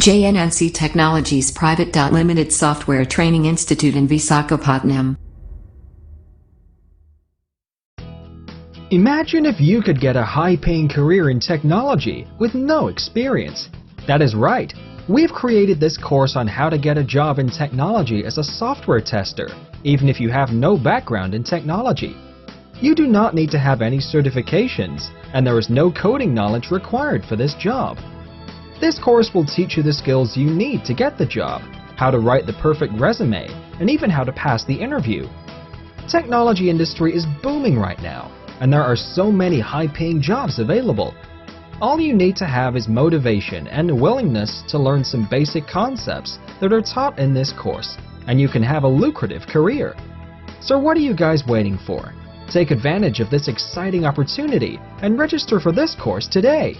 JNNC Technologies Private Limited Software Training Institute in Visakhapatnam. Imagine if you could get a high-paying career in technology with no experience. That is right. We've created this course on how to get a job in technology as a software tester, even if you have no background in technology. You do not need to have any certifications, and there is no coding knowledge required for this job. This course will teach you the skills you need to get the job, how to write the perfect resume, and even how to pass the interview. Technology industry is booming right now, and there are so many high-paying jobs available. All you need to have is motivation and a willingness to learn some basic concepts that are taught in this course, and you can have a lucrative career. So what are you guys waiting for? Take advantage of this exciting opportunity and register for this course today.